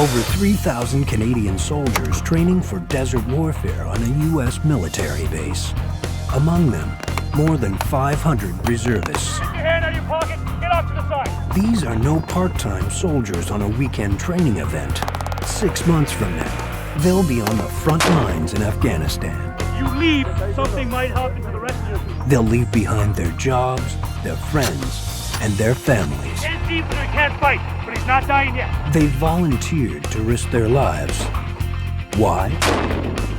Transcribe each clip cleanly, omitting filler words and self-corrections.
Over 3,000 Canadian soldiers training for desert warfare on a U.S. military base. Among them, more than 500 reservists. Get your hand out of your pocket, get off to the side. These are no part-time soldiers on a weekend training event. 6 months from now, they'll be on the front lines in Afghanistan. You leave, something might happen to the rest of you. They'll leave behind their jobs, their friends, and their families. Can't see but I can't fight, but he's not dying yet. They volunteered to risk their lives. Why?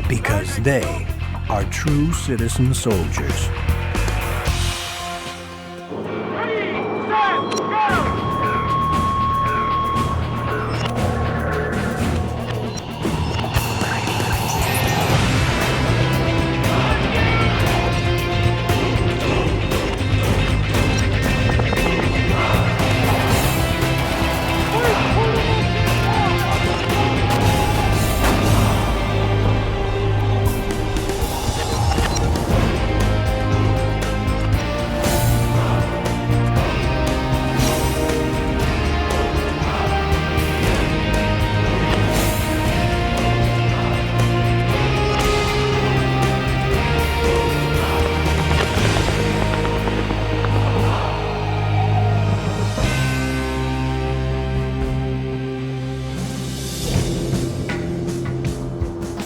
Because they are true citizen soldiers. Ready, set, go!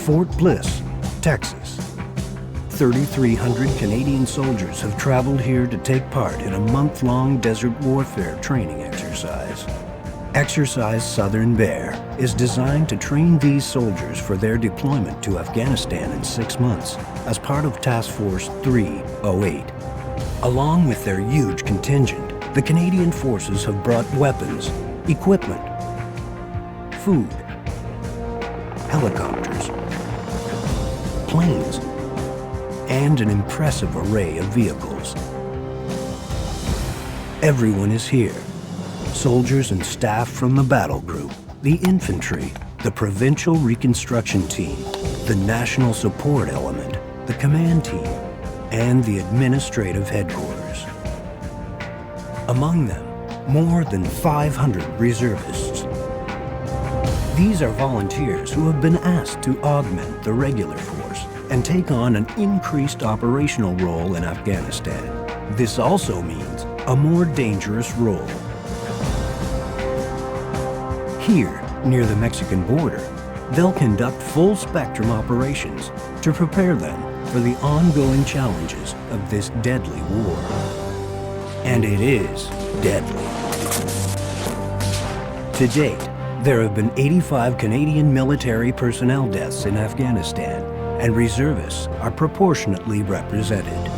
Fort Bliss, Texas. 3,300 Canadian soldiers have traveled here to take part in a month-long desert warfare training exercise. Exercise Southern Bear is designed to train these soldiers for their deployment to Afghanistan in 6 months as part of Task Force 308. Along with their huge contingent, the Canadian forces have brought weapons, equipment, food, helicopters, planes, and an impressive array of vehicles. Everyone is here. Soldiers and staff from the battle group, the infantry, the provincial reconstruction team, the national support element, the command team, and the administrative headquarters. Among them, more than 500 reservists. These are volunteers who have been asked to augment the regular force and take on an increased operational role in Afghanistan. This also means a more dangerous role. Here, near the Mexican border, they'll conduct full-spectrum operations to prepare them for the ongoing challenges of this deadly war. And it is deadly. To date, there have been 85 Canadian military personnel deaths in Afghanistan, and reservists are proportionately represented.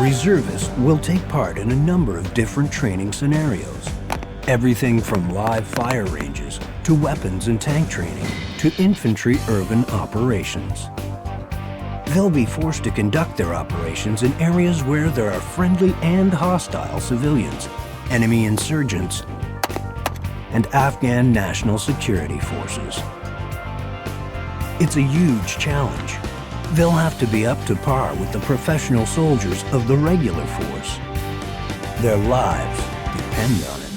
Reservists will take part in a number of different training scenarios. Everything from live fire ranges to weapons and tank training to infantry urban operations. They'll be forced to conduct their operations in areas where there are friendly and hostile civilians, enemy insurgents, and Afghan national security forces. It's a huge challenge. They'll have to be up to par with the professional soldiers of the regular force. Their lives depend on it.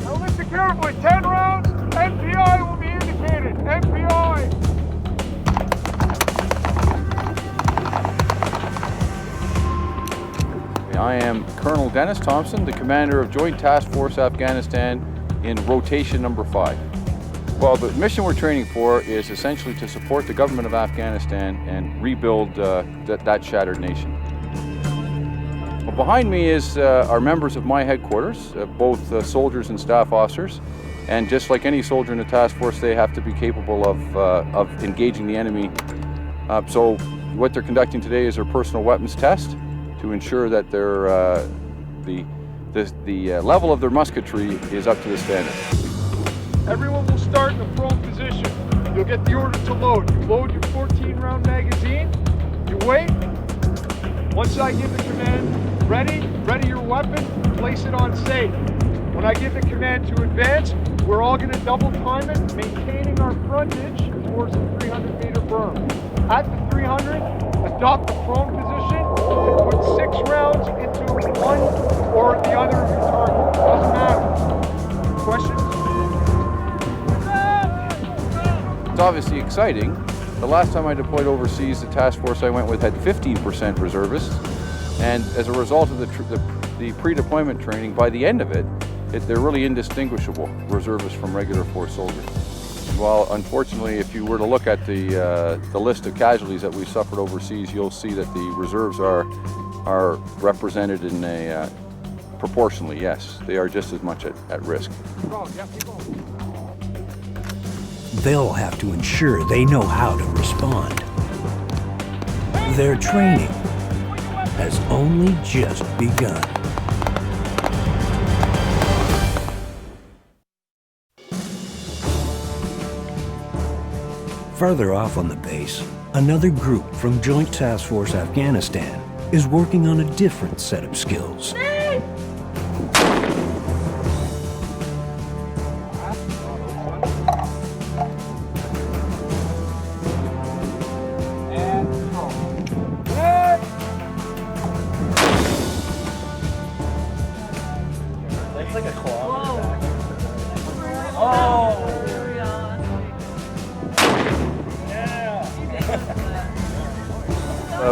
Now listen carefully, 10 rounds, MPI will be indicated, MPI. I am Colonel Dennis Thompson, the commander of Joint Task Force Afghanistan in rotation number 5. Well, the mission we're training for is essentially to support the government of Afghanistan and rebuild that shattered nation. Well, behind me is our members of my headquarters, both soldiers and staff officers. And just like any soldier in the task force, they have to be capable of engaging the enemy. So what they're conducting today is their personal weapons test to ensure that the level of their musketry is up to the standard. Everyone will start in a prone position. You'll get the order to load. You load your 14-round magazine, you wait. Once I give the command, ready your weapon, place it on safe. When I give the command to advance, we're all going to double time it, maintaining our frontage towards the 300-meter berm. At the 300, adopt the prone position and put 6 rounds into one or the other of your target. Doesn't matter. questions? It's obviously exciting. The last time I deployed overseas, the task force I went with had 15% reservists, and as a result of the pre-deployment training, by the end of it, they're really indistinguishable, reservists from regular force soldiers. Well, unfortunately, if you were to look at the list of casualties that we suffered overseas, you'll see that the reserves are represented in a proportionally, yes. They are just as much at risk. They'll have to ensure they know how to respond. Their training has only just begun. Further off on the base, another group from Joint Task Force Afghanistan is working on a different set of skills. It's like a claw.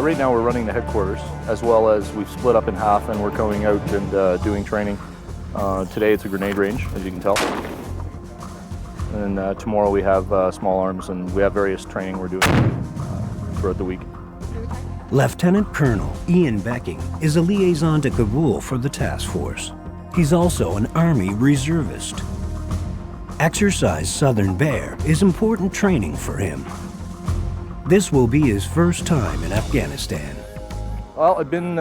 Right now we're running the headquarters, as well as we've split up in half and we're going out and doing training. Today it's a grenade range, as you can tell. And tomorrow we have small arms, and we have various training we're doing throughout the week. Lieutenant Colonel Ian Becking is a liaison to Kabul for the task force. He's also an Army reservist. Exercise Southern Bear is important training for him. This will be his first time in Afghanistan. Well, I've been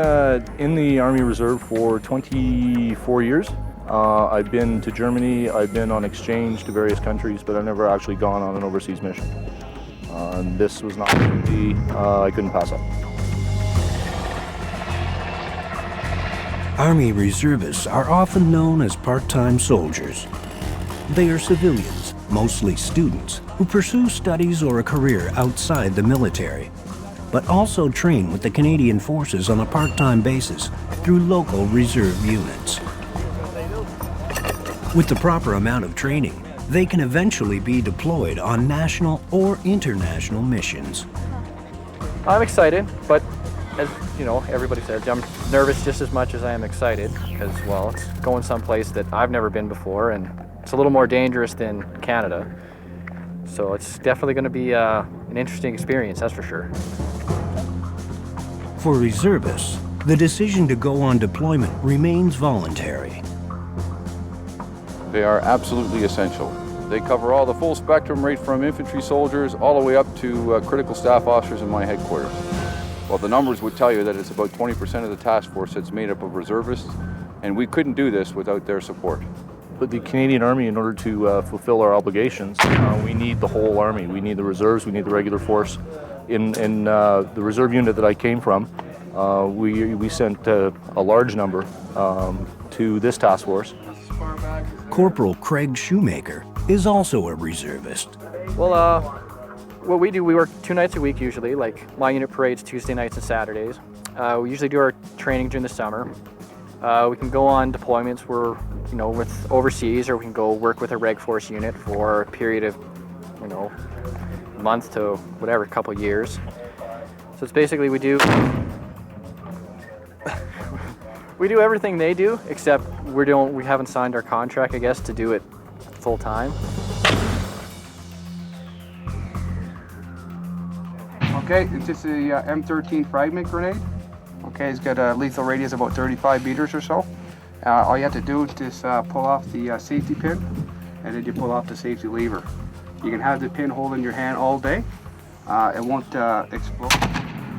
in the Army Reserve for 24 years. I've been to Germany, I've been on exchange to various countries, but I've never actually gone on an overseas mission. And this was an opportunity I couldn't pass up. Army reservists are often known as part-time soldiers. They are civilians, mostly students, who pursue studies or a career outside the military, but also train with the Canadian Forces on a part-time basis through local reserve units. With the proper amount of training, they can eventually be deployed on national or international missions. I'm excited, but as you know, everybody said, I'm nervous just as much as I am excited because, well, it's going someplace that I've never been before, and it's a little more dangerous than Canada. So it's definitely going to be an interesting experience, that's for sure. For reservists, the decision to go on deployment remains voluntary. They are absolutely essential. They cover all the full spectrum, right from infantry soldiers all the way up to critical staff officers in my headquarters. Well, the numbers would tell you that it's about 20% of the task force that's made up of reservists, and we couldn't do this without their support. But the Canadian Army, in order to fulfill our obligations, we need the whole Army. We need the reserves, we need the regular force. In the reserve unit that I came from, we sent a large number to this task force. Corporal Craig Shoemaker is also a reservist. Well, what we do, we work 2 nights a week usually, like my unit parades Tuesday nights and Saturdays. We usually do our training during the summer. We can go on deployments where, you know, with overseas, or we can go work with a reg force unit for a period of, you know, a month to whatever, a couple years. So it's basically we do everything they do, except we haven't signed our contract, I guess, to do it full time. Okay, this is the M13 fragment grenade. Okay, it's got a lethal radius of about 35 meters or so. All you have to do is just pull off the safety pin, and then you pull off the safety lever. You can have the pin hold in your hand all day. It won't explode.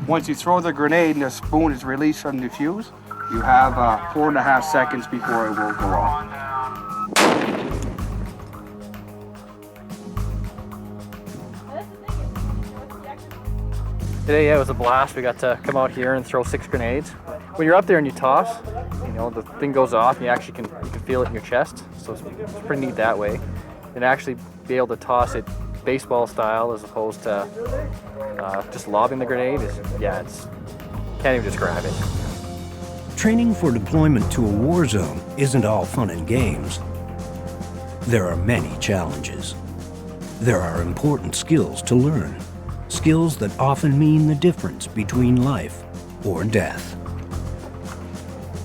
Once you throw the grenade and the spoon is released from the fuse, you have 4.5 seconds before it will go off. Today, yeah, it was a blast. We got to come out here and throw 6 grenades. When you're up there and you toss, you know, the thing goes off and you actually can feel it in your chest. So it's pretty neat that way. And actually be able to toss it baseball style as opposed to just lobbing the grenade is, yeah, can't even describe it. Training for deployment to a war zone isn't all fun and games. There are many challenges. There are important skills to learn, skills that often mean the difference between life or death.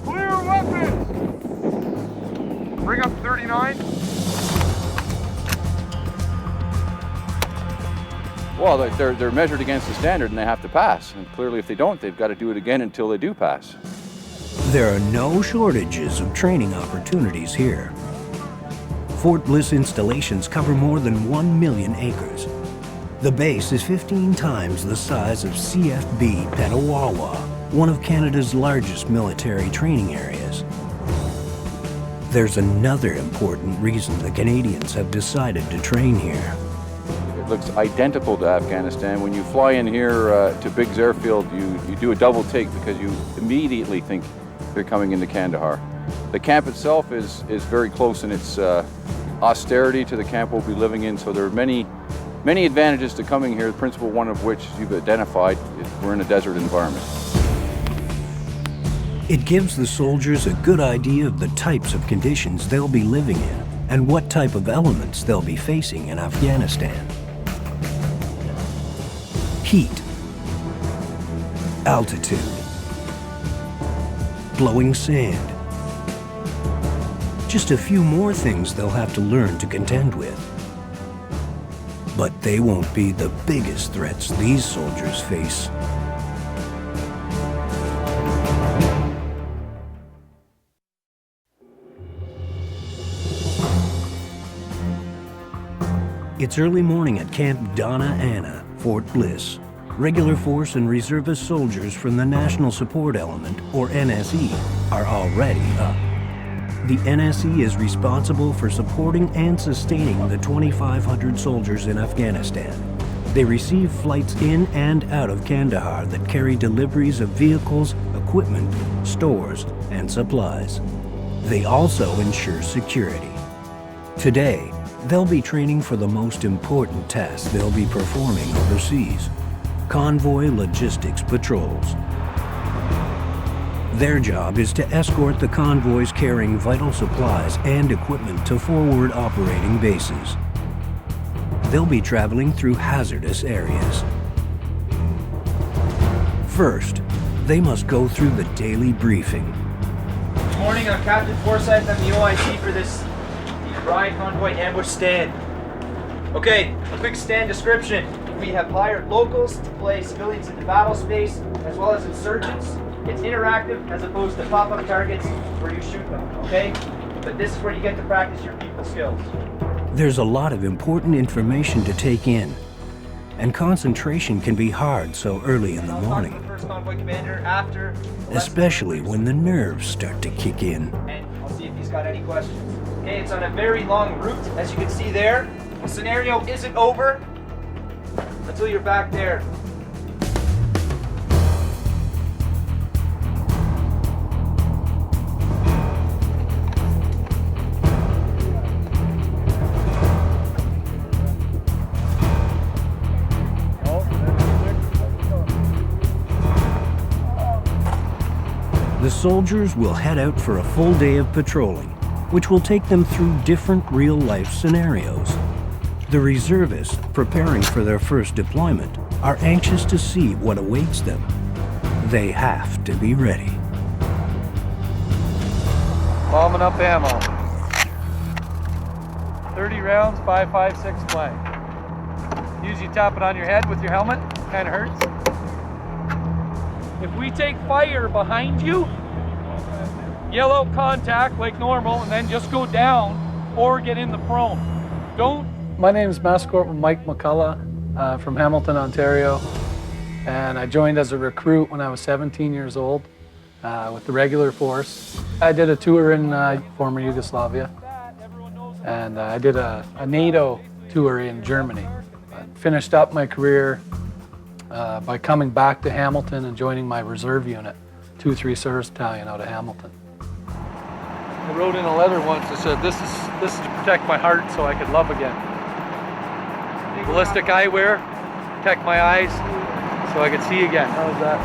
Clear weapons! Bring up 39. Well, they're measured against the standard and they have to pass. And clearly if they don't, they've got to do it again until they do pass. There are no shortages of training opportunities here. Fort Bliss installations cover more than 1 million acres. The base is 15 times the size of CFB Petawawa, one of Canada's largest military training areas. There's another important reason the Canadians have decided to train here. It looks identical to Afghanistan. When you fly in here to Biggs Airfield, you do a double take because you immediately think they're coming into Kandahar. The camp itself is very close in its austerity to the camp we'll be living in, so there are many advantages to coming here, the principal one of which you've identified is we're in a desert environment. It gives the soldiers a good idea of the types of conditions they'll be living in and what type of elements they'll be facing in Afghanistan. Heat, altitude, blowing sand. Just a few more things they'll have to learn to contend with. But they won't be the biggest threats these soldiers face. It's early morning at Camp Donna Anna, Fort Bliss. Regular force and reservist soldiers from the National Support Element, or NSE, are already up. The NSE is responsible for supporting and sustaining the 2,500 soldiers in Afghanistan. They receive flights in and out of Kandahar that carry deliveries of vehicles, equipment, stores, and supplies. They also ensure security. Today, they'll be training for the most important task they'll be performing overseas: convoy logistics patrols. Their job is to escort the convoys carrying vital supplies and equipment to forward operating bases. They'll be traveling through hazardous areas. First, they must go through the daily briefing. Good morning, I'm Captain Forsyth. I'm the OIC for this Ride Convoy ambush stand. Okay, a quick stand description. We have hired locals to play civilians in the battle space as well as insurgents. It's interactive as opposed to pop-up targets where you shoot them, okay? But this is where you get to practice your people skills. There's a lot of important information to take in, and concentration can be hard so early in the morning, First convoy commander after, especially when the nerves start to kick in. and I'll see if he's got any questions. Okay, it's on a very long route, as you can see there. The scenario isn't over until you're back there. The soldiers will head out for a full day of patrolling, which will take them through different real-life scenarios. The reservists, preparing for their first deployment, are anxious to see what awaits them. They have to be ready. Bombing up ammo. 30 rounds, 5.56 blank. Usually tap it on your head with your helmet, kind of hurts. If we take fire behind you, yell out contact like normal and then just go down or get in the prone. Don't. My name is Master Corporal Mike McCullough from Hamilton, Ontario. And I joined as a recruit when I was 17 years old with the regular force. I did a tour in former Yugoslavia. And I did a NATO tour in Germany. I finished up my career by coming back to Hamilton and joining my reserve unit, 2-3 Service Battalion out of Hamilton. I wrote in a letter once that said, this is to protect my heart so I could love again. Ballistic eyewear, protect my eyes so I could see again. How was that?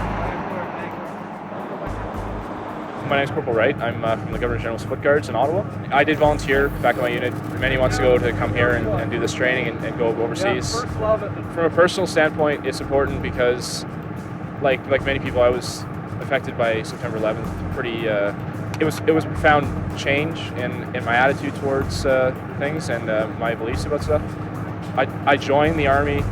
My name's Corporal Wright. I'm from the Governor General's Foot Guards in Ottawa. I did volunteer back in my unit many months ago to come here and do this training and go overseas. From a personal standpoint, it's important because, like many people, I was affected by September 11th. It was a profound change in my attitude towards things and my beliefs about stuff. I joined the Army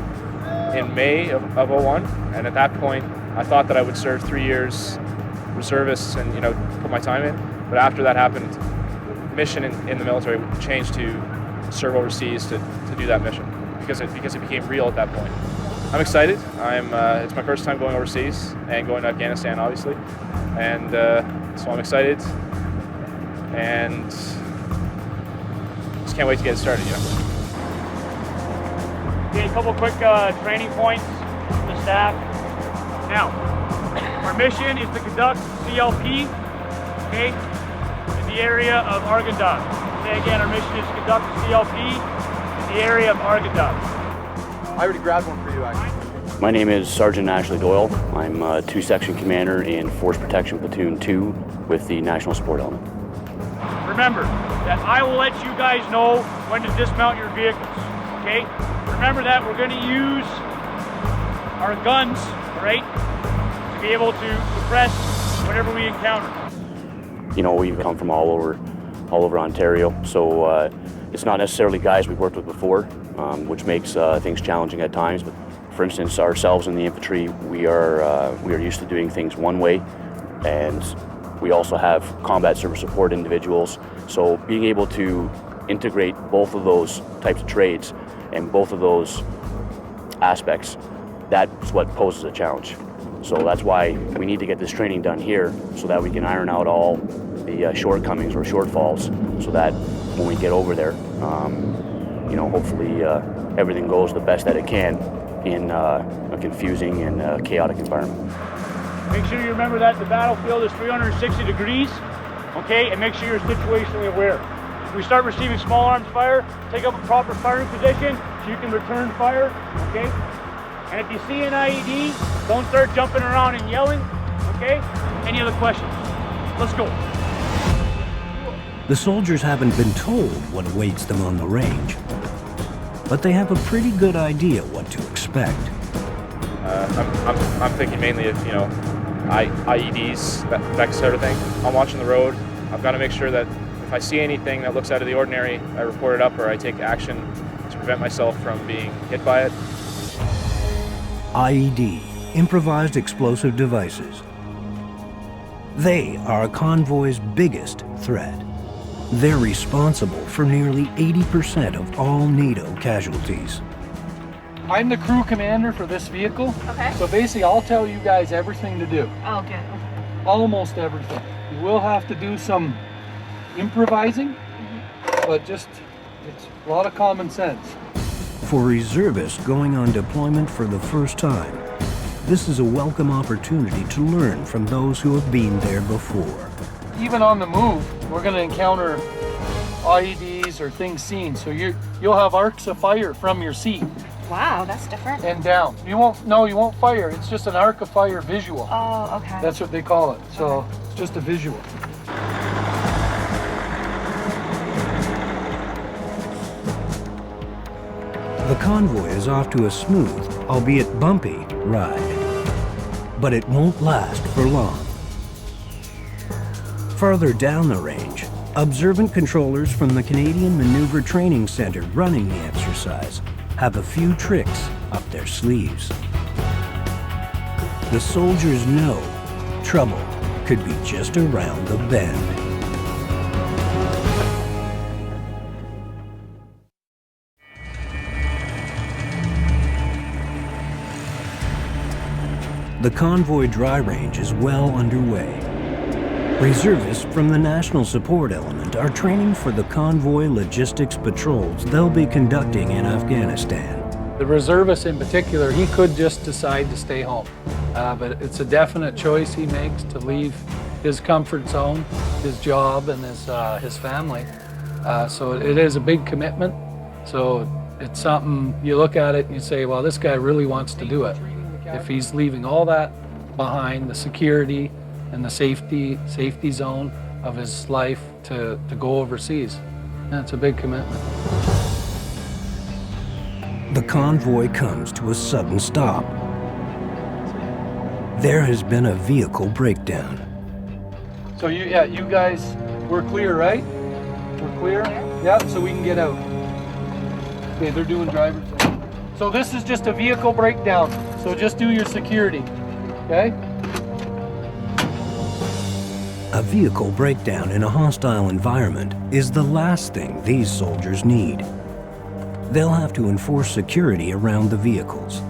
in May of 01, and at that point, I thought that I would serve 3 years reservists and put my time in. But after that happened, mission in the military changed to serve overseas to do that mission because it became real at that point. I'm excited. It's my first time going overseas and going to Afghanistan, obviously, and so I'm excited and just can't wait to get it started. Okay, a couple quick training points for the staff. Now, our mission is to conduct CLP, okay, in the area of Argandab. Say again, our mission is to conduct CLP in the area of Argandab. I already grabbed one for you, actually. My name is Sergeant Ashley Doyle. I'm a 2-section commander in Force Protection Platoon 2 with the National Support Element. Remember that I will let you guys know when to dismount your vehicles, okay? Remember that we're going to use our guns, right, to be able to suppress whatever we encounter. We've come from all over Ontario, so it's not necessarily guys we've worked with before, which makes things challenging at times. But for instance, ourselves in the infantry, we are used to doing things one way, and we also have combat service support individuals. So being able to integrate both of those types of trades and both of those aspects, that's what poses a challenge. So that's why we need to get this training done here so that we can iron out all the shortcomings or shortfalls so that when we get over there, hopefully everything goes the best that it can in a confusing and chaotic environment. Make sure you remember that the battlefield is 360 degrees, okay, and make sure you're situationally aware. If we start receiving small arms fire, take up a proper firing position so you can return fire, okay? And if you see an IED, don't start jumping around and yelling, okay? Any other questions? Let's go. The soldiers haven't been told what awaits them on the range, but they have a pretty good idea what to expect. I'm thinking mainly of IEDs, that sort of thing. I'm watching the road. I've got to make sure that if I see anything that looks out of the ordinary, I report it up or I take action to prevent myself from being hit by it. IED, improvised explosive devices. They are a convoy's biggest threat. They're responsible for nearly 80% of all NATO casualties. I'm the crew commander for this vehicle. Okay. So basically, I'll tell you guys everything to do. Oh, good. Okay. Almost everything. You will have to do some improvising, but just, it's a lot of common sense. For reservists going on deployment for the first time, this is a welcome opportunity to learn from those who have been there before. Even on the move, we're going to encounter IEDs or things seen. So you'll have arcs of fire from your seat. Wow, that's different. And down. You won't fire. It's just an arc of fire visual. Oh, okay. That's what they call it. So it's just a visual. The convoy is off to a smooth, albeit bumpy, ride. But it won't last for long. Farther down the range, observant controllers from the Canadian Maneuver Training Centre running the exercise have a few tricks up their sleeves. The soldiers know trouble could be just around the bend. The convoy dry range is well underway. Reservists from the National Support Element are training for the convoy logistics patrols they'll be conducting in Afghanistan. The reservist in particular, he could just decide to stay home. But it's a definite choice he makes to leave his comfort zone, his job, and his family. So it is a big commitment. So it's something, you look at it and you say, well, this guy really wants to do it. If he's leaving all that behind, the security, and the safety zone of his life to go overseas. And it's a big commitment. The convoy comes to a sudden stop. There has been a vehicle breakdown. So you guys, we're clear, right? We're clear? Yeah, so we can get out. Okay, they're doing driver's ed. So this is just a vehicle breakdown. So just do your security, okay? A vehicle breakdown in a hostile environment is the last thing these soldiers need. They'll have to enforce security around the vehicles.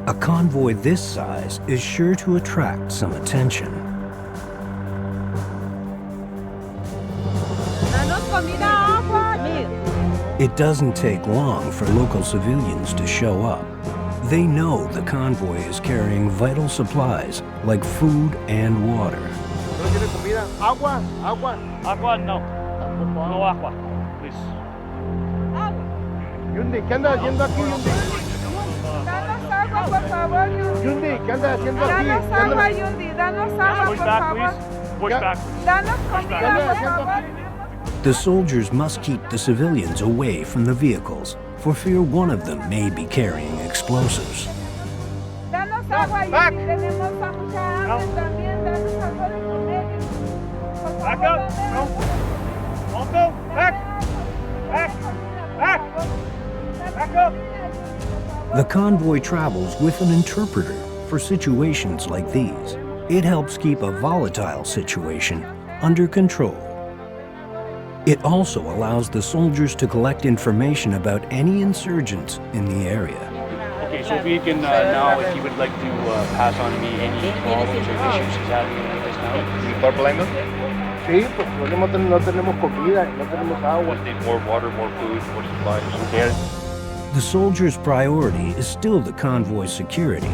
A convoy this size is sure to attract some attention. It doesn't take long for local civilians to show up. They know the convoy is carrying vital supplies like food and water. Agua, no. No agua, please. Yundi, ¿qué andas haciendo aquí, Yundi? Danos agua, por favor, Yundi. Yundi, ¿qué andas haciendo aquí? Danos agua, Yundi. Danos agua, Push por back, favor. please. Push back. Danos comida, por favor. The soldiers must keep the civilians away from the vehicles for fear one of them may be carrying explosives. Danos agua, Yundi. Tenemos mucha hambre también. Danos algo de comer. Por favor, Back up. No. Also, back. Back up. The convoy travels with an interpreter for situations like these. It helps keep a volatile situation under control. It also allows the soldiers to collect information about any insurgents in the area. Okay, so if we can now, if you would like to pass on to me any problems or issues he's having right now. ¿Por problema? Sí, pues no tenemos comida, no tenemos agua. Need more water, more food, more supplies. Okay. The soldiers' priority is still the convoy's security.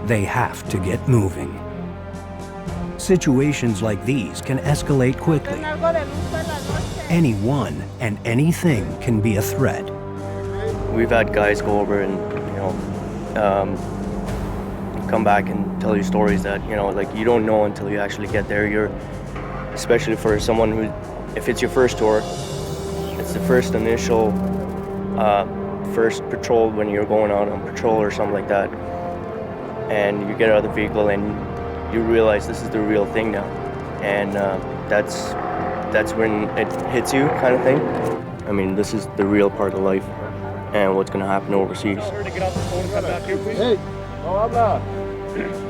They have to get moving. Situations like these can escalate quickly. Anyone and anything can be a threat. We've had guys go over and, come back and tell you stories that, like you don't know until you actually get there. Especially for someone who, if it's your first tour, it's the first initial, first patrol when you're going out on patrol or something like that. And you get out of the vehicle and you realize this is the real thing now. And that's when it hits you, kind of thing. I mean, this is the real part of life and what's going to happen overseas. Hey,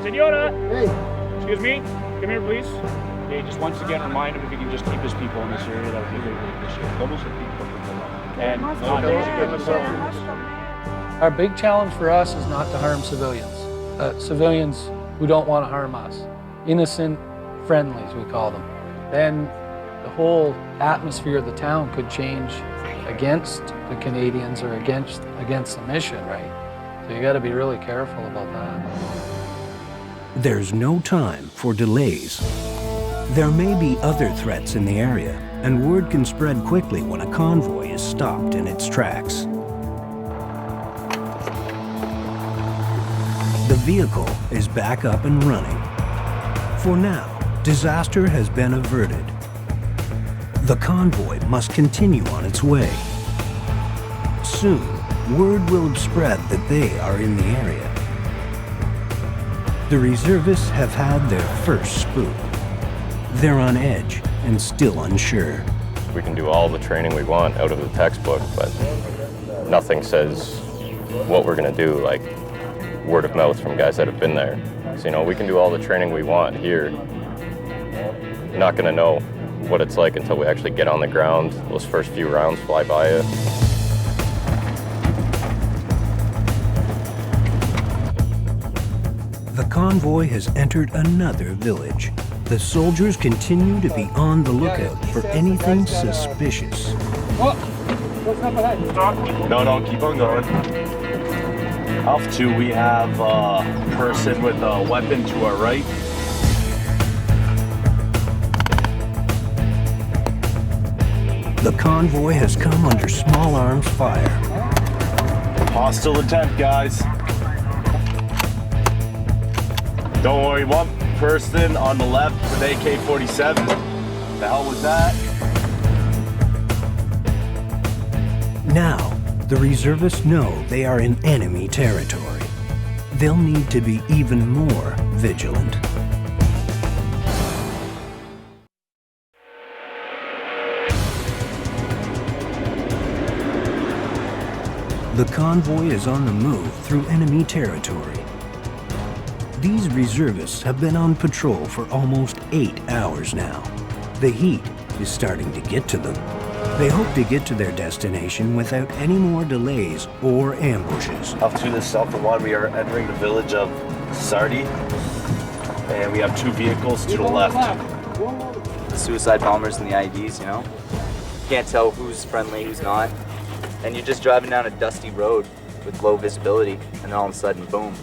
Senora! Hey! Excuse me, come here, please. Okay, just once again, remind him if he can just keep his people in this area, that would be greatly appreciated. And Our big challenge for us is not to harm civilians. Civilians who don't want to harm us. Innocent friendlies, we call them. Then the whole atmosphere of the town could change against the Canadians or against the mission, right? So you got to be really careful about that. There's no time for delays. There may be other threats in the area, and word can spread quickly when a convoy is stopped in its tracks. The vehicle is back up and running. For now, disaster has been averted. The convoy must continue on its way. Soon, word will have spread that they are in the area. The reservists have had their first spook. They're on edge and still unsure. We can do all the training we want out of the textbook, but nothing says what we're going to do, like word of mouth from guys that have been there. So, we can do all the training we want here. You're not going to know what it's like until we actually get on the ground. Those first few rounds fly by you. The convoy has entered another village. The soldiers continue to be on the lookout for anything suspicious. No, keep on going. Off 2, we have a person with a weapon to our right. The convoy has come under small arms fire. Hostile attempt, guys. Don't worry, one person on the left with AK-47. The hell was that? Now, the reservists know they are in enemy territory. They'll need to be even more vigilant. The convoy is on the move through enemy territory. These reservists have been on patrol for almost 8 hours now. The heat is starting to get to them. They hope to get to their destination without any more delays or ambushes. Up to the south of one, we are entering the village of Sardi, and we have 2 vehicles to the left. The suicide bombers and the IEDs, you know? You can't tell who's friendly, who's not. And you're just driving down a dusty road with low visibility, and then all of a sudden, boom.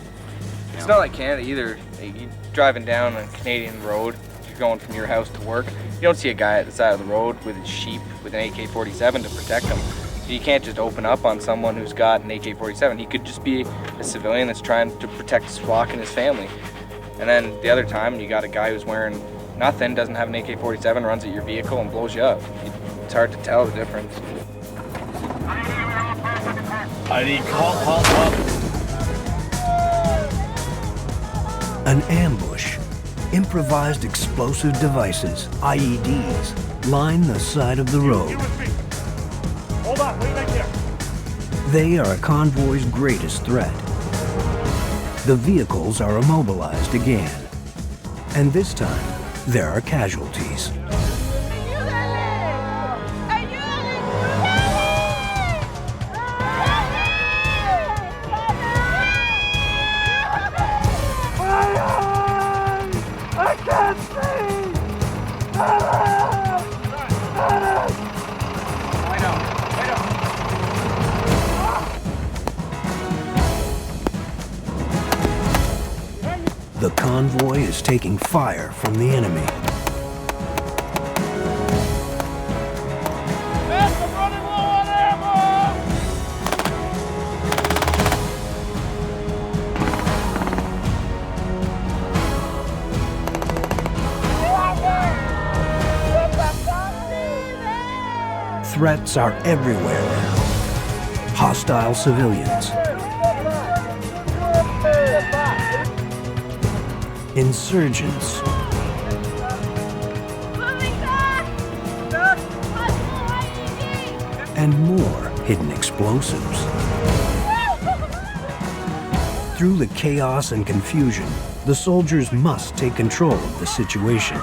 It's not like Canada either. You're driving down a Canadian road, you're going from your house to work. You don't see a guy at the side of the road with his sheep with an AK-47 to protect him. You can't just open up on someone who's got an AK-47. He could just be a civilian that's trying to protect his flock and his family. And then the other time, you got a guy who's wearing nothing, doesn't have an AK-47, runs at your vehicle and blows you up. It's hard to tell the difference. I need call up. An ambush. Improvised explosive devices, IEDs, line the side of the road. Hold on, wait right there. They are a convoy's greatest threat. The vehicles are immobilized again. And this time, there are casualties. The convoy is taking fire from the enemy. Threats are everywhere now. Hostile civilians. Insurgents. And more hidden explosives. Through the chaos and confusion, the soldiers must take control of the situation.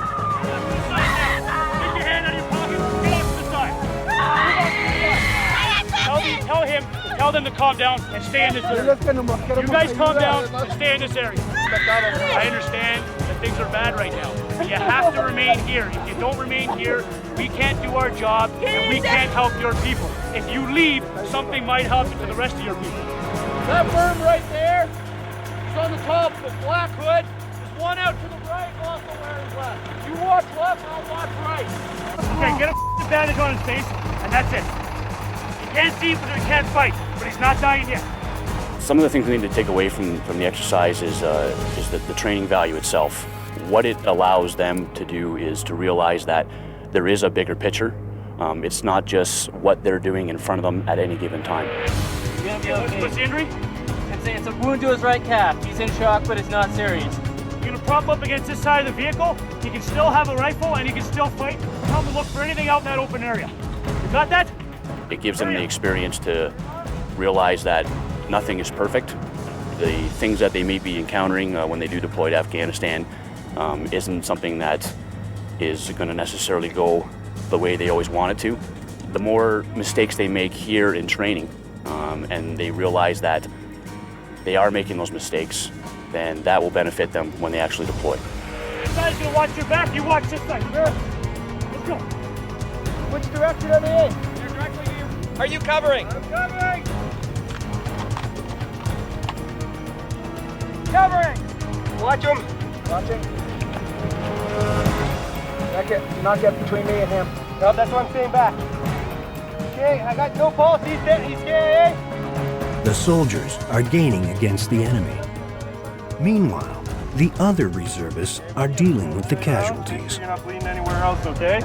Tell them to calm down and stay in this area. You guys calm down and stay in this area. I understand that things are bad right now, but you have to remain here. If you don't remain here, we can't do our job and we can't help your people. If you leave, something might happen to the rest of your people. That berm right there is on the top with black hood. There's one out to the right, also wearing black. You watch left, I'll watch right. Okay, get a bandage on his face, and that's it. He can't see because he can't fight, but he's not dying yet. Some of the things we need to take away from the exercise is the training value itself. What it allows them to do is to realize that there is a bigger picture. It's not just what they're doing in front of them at any given time. He's gonna be okay. What's the injury? It's a wound to his right calf. He's in shock, but it's not serious. You're gonna prop up against this side of the vehicle. He can still have a rifle and he can still fight. Tell him to look for anything out in that open area. You got that? It gives them the experience to realize that nothing is perfect. The things that they may be encountering when they do deploy to Afghanistan isn't something that is going to necessarily go the way they always want it to. The more mistakes they make here in training and they realize that they are making those mistakes, then that will benefit them when they actually deploy. This guy's gonna watch your back, you watch this side. Let's go. Which direction are they in? They're directly to you. Are you covering? I'm covering! Covering! Watch him! Watching. Not get between me and him. No, that's why I'm staying back. Okay, I got no pulse. He's dead. He's scared. The soldiers are gaining against the enemy. Meanwhile, The other reservists are dealing with the casualties. You're not bleeding anywhere else, okay?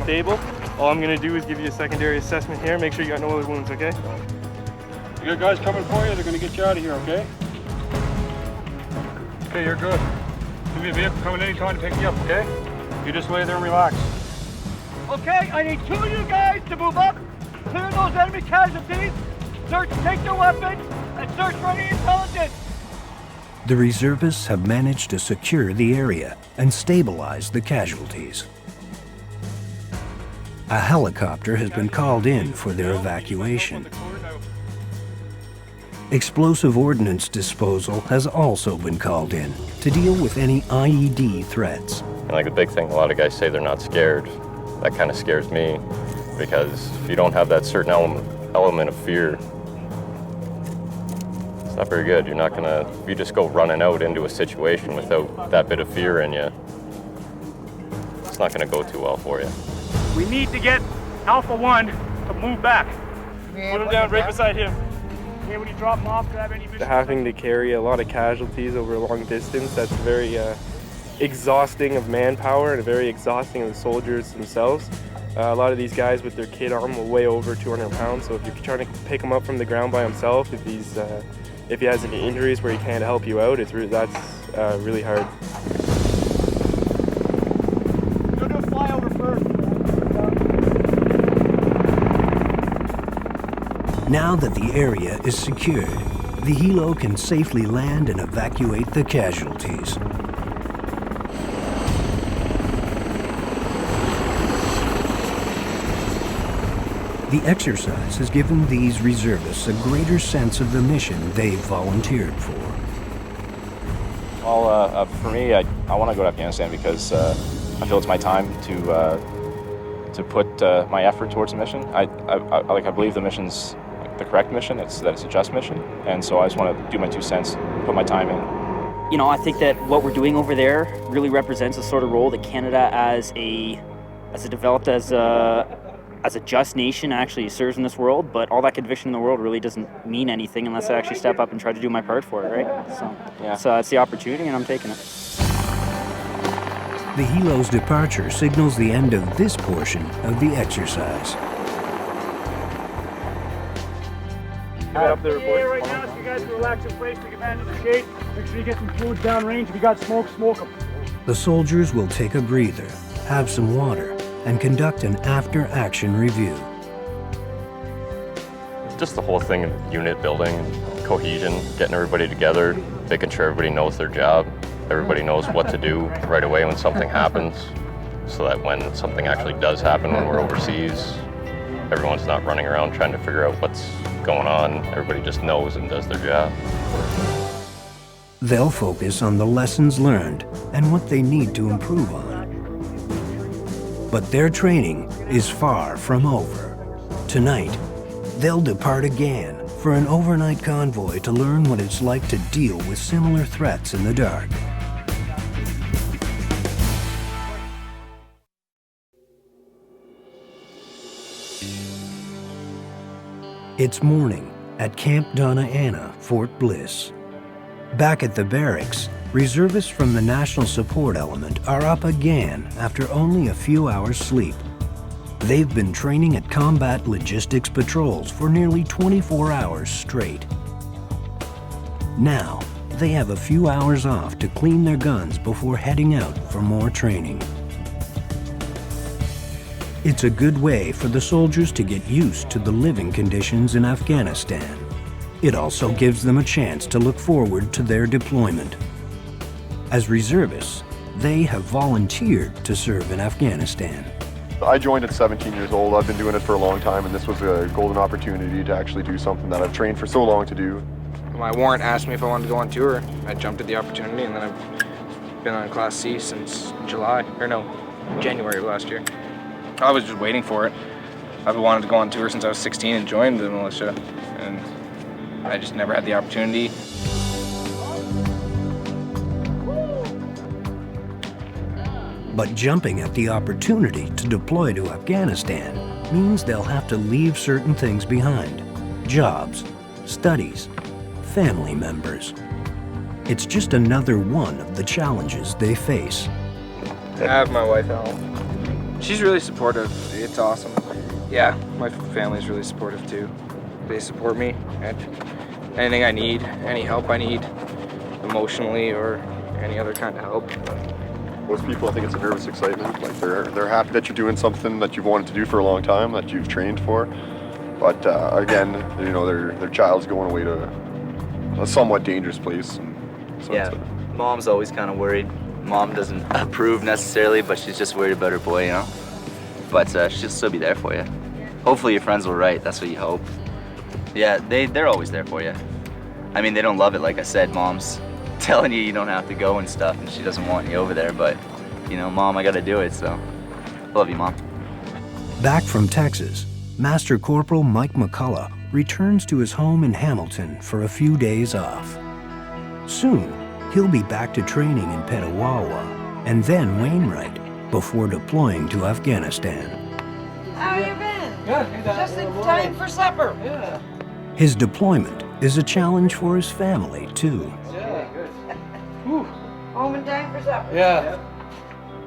Stable. All I'm gonna do is give you a secondary assessment here, make sure you got no other wounds, okay? You got guys coming for you, they're gonna get you out of here, okay? Okay, you're good. Give me a vehicle coming anytime to pick you up, okay? You just lay there and relax. Okay, I need 2 of you guys to move up, clear those enemy casualties, search, take their weapons, and search for any intelligence. The reservists have managed to secure the area and stabilize the casualties. A helicopter has been called in for their evacuation. Explosive ordnance disposal has also been called in to deal with any IED threats. And like the big thing, a lot of guys say they're not scared. That kind of scares me, because if you don't have that certain element of fear, it's not very good. You're not gonna, if you just go running out into a situation without that bit of fear in you, it's not gonna go too well for you. We need to get Alpha 1 to move back. Put him down right beside him. Okay, when you drop him off, grab any mission. Having to carry a lot of casualties over a long distance, that's very exhausting of manpower and very exhausting of the soldiers themselves. A lot of these guys with their kit on will weigh over 200 pounds, so if you're trying to pick him up from the ground by himself, if he has any injuries where he can't help you out, that's really hard. Go do a flyover first. Now that the area is secured, the helo can safely land and evacuate the casualties. The exercise has given these reservists a greater sense of the mission they've volunteered for. Well, for me, I want to go to Afghanistan because I feel it's my time to put my effort towards the mission. I believe the mission's the correct mission. That it's a just mission, and so I just want to do my 2 cents, put my time in. You know, I think that what we're doing over there really represents the sort of role that Canada, as developed as a just nation, actually serves in this world. But all that conviction in the world really doesn't mean anything unless I actually step up and try to do my part for it, right? So, yeah. So it's the opportunity, and I'm taking it. The helo's departure signals the end of this portion of the exercise. Up there, right now, so you guys can relax in place, take advantage of the shade. Make sure you get some fluids downrange. If you got smoke, smoke them. The soldiers will take a breather, have some water, and conduct an after-action review. Just the whole thing of unit building, cohesion, getting everybody together, making sure everybody knows their job, everybody knows what to do right away when something happens, so that when something actually does happen when we're overseas, everyone's not running around trying to figure out what's going on. Everybody just knows and does their job. They'll focus on the lessons learned and what they need to improve on. But their training is far from over. Tonight, they'll depart again for an overnight convoy to learn what it's like to deal with similar threats in the dark. It's morning at Camp Donna Anna, Fort Bliss. Back at the barracks, reservists from the National Support Element are up again after only a few hours sleep. They've been training at combat logistics patrols for nearly 24 hours straight. Now, they have a few hours off to clean their guns before heading out for more training. It's a good way for the soldiers to get used to the living conditions in Afghanistan. It also gives them a chance to look forward to their deployment. As reservists, they have volunteered to serve in Afghanistan. I joined at 17 years old. I've been doing it for a long time, and this was a golden opportunity to actually do something that I've trained for so long to do. My warrant asked me if I wanted to go on tour. I jumped at the opportunity, and then I've been on Class C since January of last year. I was just waiting for it. I've wanted to go on tour since I was 16 and joined the militia, and I just never had the opportunity. But jumping at the opportunity to deploy to Afghanistan means they'll have to leave certain things behind: jobs, studies, family members. It's just another one of the challenges they face. I have my wife at home. She's really supportive. It's awesome. Yeah, my family's really supportive too. They support me and anything I need, any help I need, emotionally or any other kind of help. Most people, I think it's a nervous excitement. Like they're happy that you're doing something that you've wanted to do for a long time, that you've trained for. But again, you know, their child's going away to a somewhat dangerous place. And so yeah, Mom's always kind of worried. Mom doesn't approve necessarily, but she's just worried about her boy, you know. But she'll still be there for you. Hopefully your friends will write. That's what you hope. Yeah, they're always there for you. I mean, they don't love it, like I said. Mom's telling you don't have to go and stuff, and she doesn't want you over there, but, you know, Mom, I gotta do it, so love you, Mom. Back from Texas, Master Corporal Mike McCullough returns to his home in Hamilton for a few days off. Soon, he'll be back to training in Petawawa and then Wainwright before deploying to Afghanistan. How you been? Good. Just in time for supper. Yeah. His deployment is a challenge for his family, too. Yeah, good. Home in time for supper. Yeah.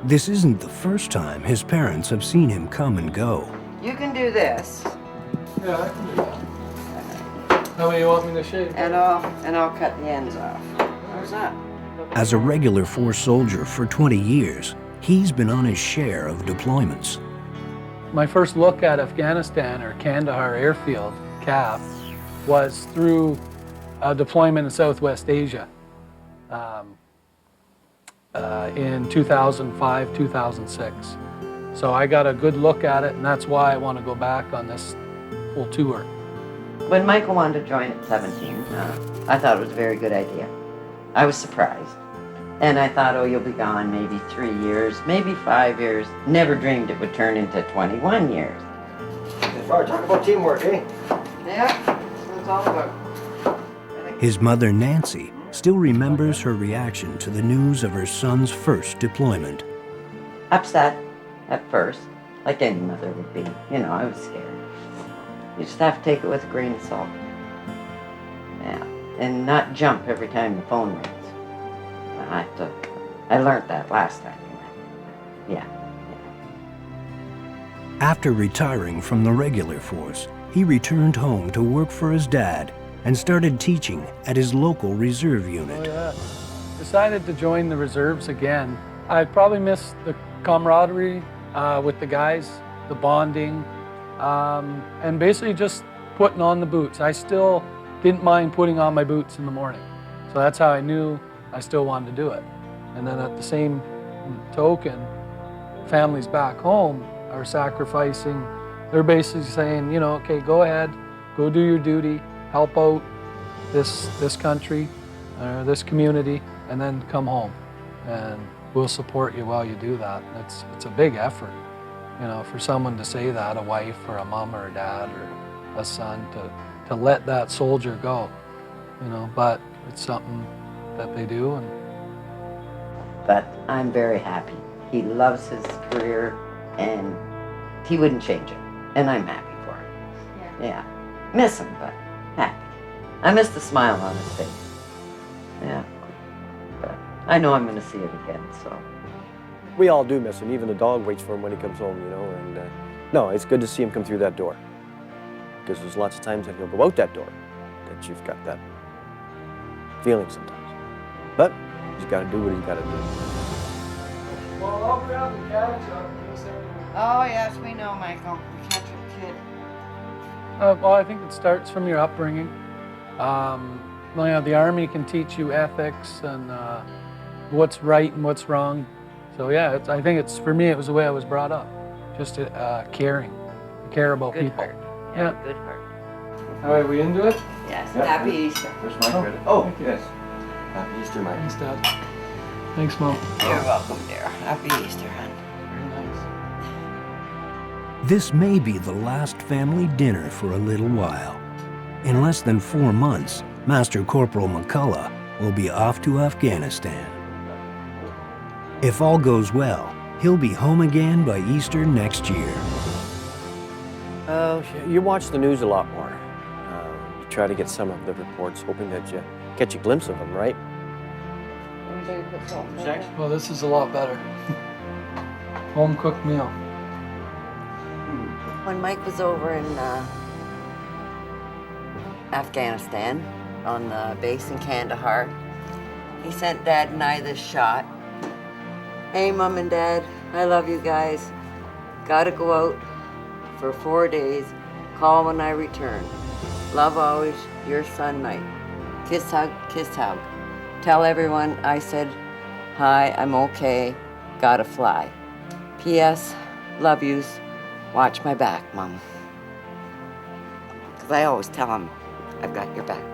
This isn't the first time his parents have seen him come and go. You can do this. Yeah, I can do that. How many you want me to shave? And I'll cut the ends off. How's that? As a regular force soldier for 20 years, he's been on his share of deployments. My first look at Afghanistan, or Kandahar Airfield, CAF, was through a deployment in Southwest Asia in 2005, 2006. So I got a good look at it, and that's why I want to go back on this whole tour. When Michael wanted to join at 17, I thought it was a very good idea. I was surprised. And I thought, oh, you'll be gone maybe 3 years, maybe 5 years. Never dreamed it would turn into 21 years. Talk about teamwork, eh? Yeah, that's what it's all about. His mother, Nancy, still remembers her reaction to the news of her son's first deployment. Upset at first, like any mother would be. You know, I was scared. You just have to take it with a grain of salt. Yeah, and not jump every time the phone rings. I learned that last time. Yeah. After retiring from the regular force, he returned home to work for his dad and started teaching at his local reserve unit. Oh, yeah. Decided to join the reserves again. I'd probably miss the camaraderie with the guys, the bonding, and basically just putting on the boots. I still didn't mind putting on my boots in the morning. So that's how I knew I still wanted to do it. And then at the same token, families back home are sacrificing. They're basically saying, you know, okay, go ahead, go do your duty, help out this country, this community, and then come home. And we'll support you while you do that. It's a big effort, you know, for someone to say that, a wife or a mom or a dad or a son, to let that soldier go, you know, but it's something that they do. But I'm very happy. He loves his career and he wouldn't change it. And I'm happy for him. Yeah. Miss him, but happy. I miss the smile on his face. Yeah. But I know I'm going to see it again, so. We all do miss him. Even the dog waits for him when he comes home, you know. And no, it's good to see him come through that door. Because there's lots of times that he'll go out that door that you've got that feeling sometimes. But he's got to do what he's got to do. Well, I'll grab the catch up. Oh, yes, we know, Michael. We catch a kid. Well, I think it starts from your upbringing. You know, the Army can teach you ethics and what's right and what's wrong. So yeah, I think for me, it was the way I was brought up. Just caring, care about Good people. heart. Yeah. Good heart. All right, we into it? Yes. Yeah. Happy Easter. Where's Mike? Oh, yes. Happy Easter, Mike. Thanks, Dad. Thanks, Mom. You're welcome, dear. Happy Easter, hon. Very nice. This may be the last family dinner for a little while. In less than 4 months, Master Corporal McCullough will be off to Afghanistan. If all goes well, he'll be home again by Easter next year. You watch the news a lot more. You try to get some of the reports, hoping that you catch a glimpse of them, right? Well, this is a lot better. Home cooked meal. When Mike was over in Afghanistan on the base in Kandahar, he sent Dad and I this shot. Hey, Mom and Dad, I love you guys. Gotta go out for 4 days. Call when I return. Love always, your son, Mike. Kiss, hug, kiss, hug. Tell everyone I said hi, I'm okay, gotta fly. P.S. Love yous. Watch my back, Mom. Because I always tell him I've got your back.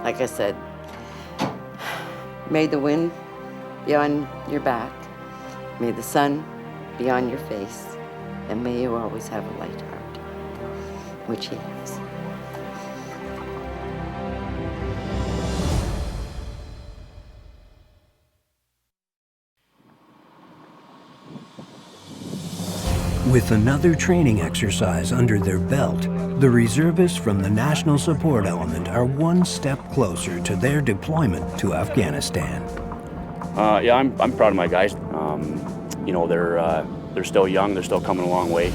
Like I said, may the wind be on your back, may the sun be on your face, and may you always have a light heart, which he has. With another training exercise under their belt, the reservists from the National Support Element are one step closer to their deployment to Afghanistan. Yeah, I'm proud of my guys. You know, they're still young, they're still coming a long way.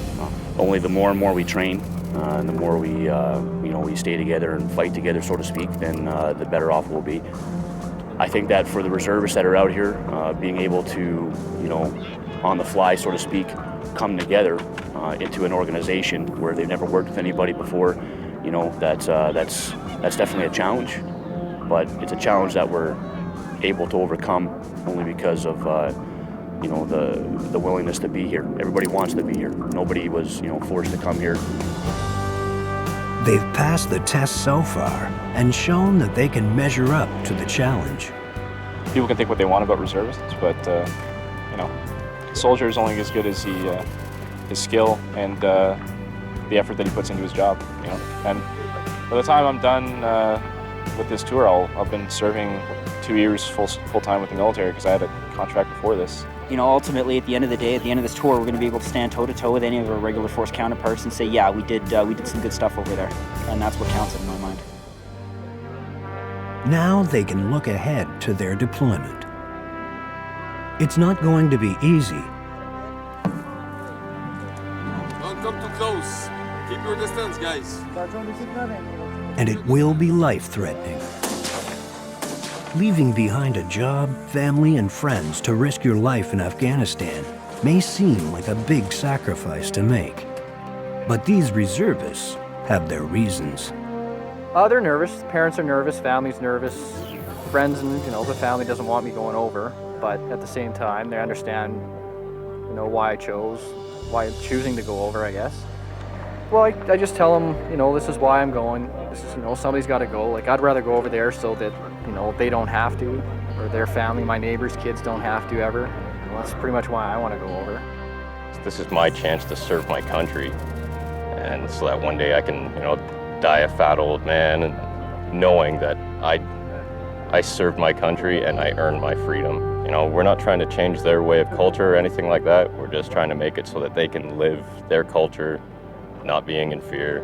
Only the more and more we train, and the more we, you know, we stay together and fight together, so to speak, then the better off we'll be. I think that for the reservists that are out here, being able to, you know, on the fly, so to speak, come together into an organization where they've never worked with anybody before, you know, that's definitely a challenge. But it's a challenge that we're able to overcome only because of, you know, the willingness to be here. Everybody wants to be here. Nobody was, you know, forced to come here. They've passed the test so far and shown that they can measure up to the challenge. People can think what they want about reservists, but you know, a soldier is only as good as his skill and the effort that he puts into his job. You know, and by the time I'm done with this tour, I've been serving 2 years full time with the military because I had a contract before this. You know, ultimately, at the end of the day, at the end of this tour, we're going to be able to stand toe-to-toe with any of our regular force counterparts and say, yeah, we did some good stuff over there. And that's what counts in my mind. Now they can look ahead to their deployment. It's not going to be easy. Don't come too close. Keep your distance, guys. And it will be life-threatening. Leaving behind a job, family, and friends to risk your life in Afghanistan may seem like a big sacrifice to make. But these reservists have their reasons. They're nervous. Parents are nervous. Family's nervous. Friends and, you know, the family doesn't want me going over. But at the same time, they understand, you know, why I'm choosing to go over, I guess. Well, I just tell them, you know, this is why I'm going. This is, you know, somebody's got to go. Like, I'd rather go over there so that, you know, they don't have to, or their family, my neighbors' kids don't have to ever. You know, that's pretty much why I want to go over. This is my chance to serve my country, and so that one day I can, you know, die a fat old man, and knowing that I served my country and I earned my freedom. You know, we're not trying to change their way of culture or anything like that. We're just trying to make it so that they can live their culture, not being in fear,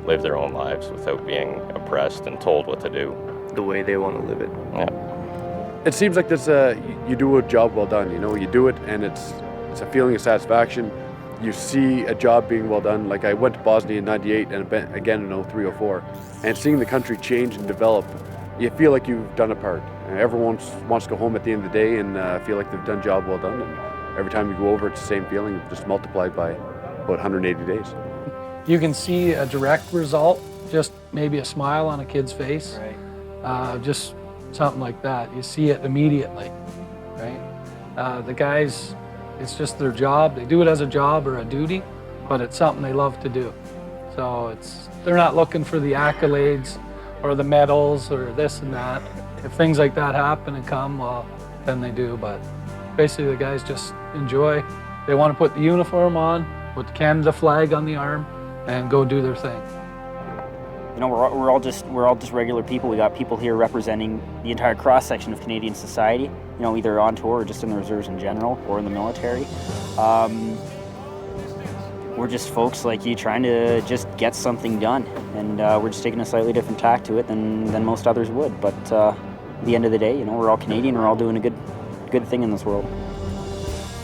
live their own lives without being oppressed and told what to do. The way they want to live it. Yeah. It seems like this, you do a job well done, you know, you do it and it's a feeling of satisfaction. You see a job being well done. Like I went to Bosnia in '98 and again in 03, 04, and seeing the country change and develop, you feel like you've done a part. Everyone wants to go home at the end of the day and feel like they've done a job well done. And every time you go over, it's the same feeling, just multiplied by about 180 days. You can see a direct result, just maybe a smile on a kid's face, just something like that. You see it immediately, right? The guys, it's just their job. They do it as a job or a duty, but it's something they love to do. So they're not looking for the accolades or the medals or this and that. If things like that happen and come, well, then they do. But basically the guys just enjoy. They want to put the uniform on, put the Canada flag on the arm, and go do their thing. You know, we're all just regular people. We got people here representing the entire cross-section of Canadian society, you know, either on tour or just in the reserves in general or in the military. We're just folks like you trying to just get something done, and we're just taking a slightly different tack to it than most others would. But at the end of the day, you know, we're all Canadian, we're all doing a good thing in this world.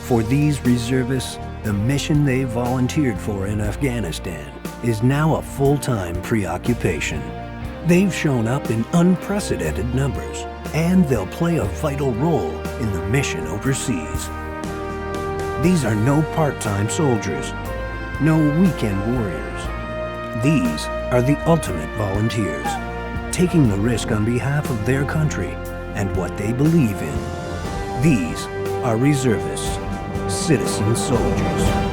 For these reservists, the mission they volunteered for in Afghanistan is now a full-time preoccupation. They've shown up in unprecedented numbers, and they'll play a vital role in the mission overseas. These are no part-time soldiers, no weekend warriors. These are the ultimate volunteers, taking the risk on behalf of their country and what they believe in. These are reservists, citizen soldiers.